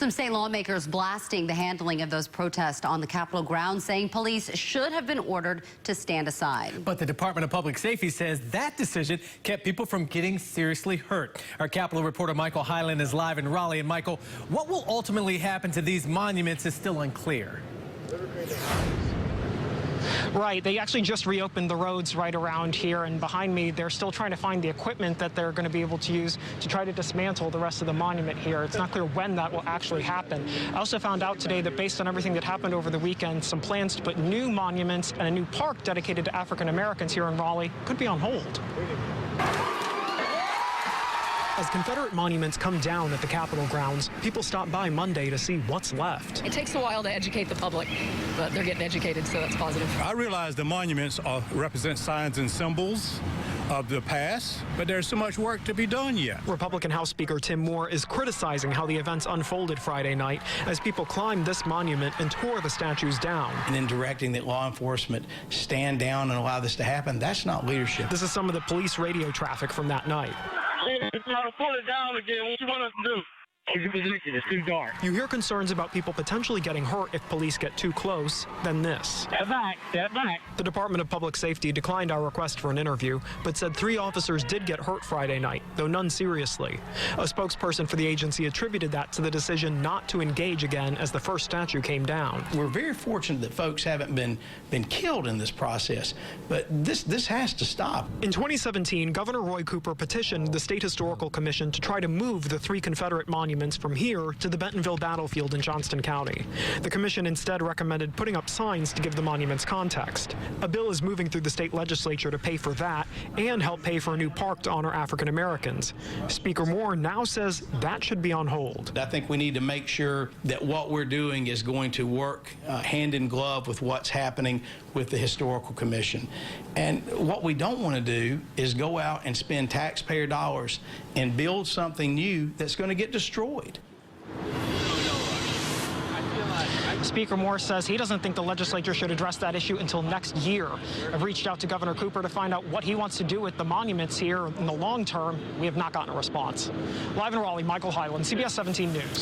Some state lawmakers blasting the handling of those protests on the Capitol grounds, saying police should have been ordered to stand aside. But the Department of Public Safety says that decision kept people from getting seriously hurt. Our Capitol reporter Michael Hyland is live in Raleigh. And Michael, what will ultimately happen to these monuments is still unclear. Right. They actually just reopened the roads right around here, and behind me, they're still trying to find the equipment that they're going to be able to use to try to dismantle the rest of the monument here. It's not clear when that will actually happen. I also found out today that based on everything that happened over the weekend, some plans to put new monuments and a new park dedicated to African Americans here in Raleigh could be on hold. As Confederate monuments come down at the Capitol grounds, people stop by Monday to see what's left. It takes a while to educate the public, but they're getting educated, so that's positive. I realize the monuments represent signs and symbols of the past, but there's so much work to be done yet. Republican House Speaker Tim Moore is criticizing how the events unfolded Friday night as people climbed this monument and tore the statues down. And then directing that law enforcement stand down and allow this to happen, that's not leadership. This is some of the police radio traffic from that night. Pull it down again. What you want us to do? It's too dark. You hear concerns about people potentially getting hurt if police get too close, then this. Step back. The Department of Public Safety declined our request for an interview, but said 3 officers did get hurt Friday night, though none seriously. A spokesperson for the agency attributed that to the decision not to engage again as the first statue came down. We're very fortunate that folks haven't been killed in this process, but this has to stop. In 2017, Governor Roy Cooper petitioned the State Historical Commission to try to move the 3 Confederate monuments from here to the Bentonville battlefield in Johnston County. The commission instead recommended putting up signs to give the monuments context. A bill is moving through the state legislature to pay for that and help pay for a new park to honor African Americans. Speaker Moore now says that should be on hold. I think we need to make sure that what we're doing is going to work hand in glove with what's happening with the Historical Commission. And what we don't want to do is go out and spend taxpayer dollars and build something new that's going to get destroyed. Speaker Moore says he doesn't think the legislature should address that issue until next year. I've reached out to Governor Cooper to find out what he wants to do with the monuments here in the long term. We have not gotten a response. Live in Raleigh, Michael Hyland, CBS 17 News.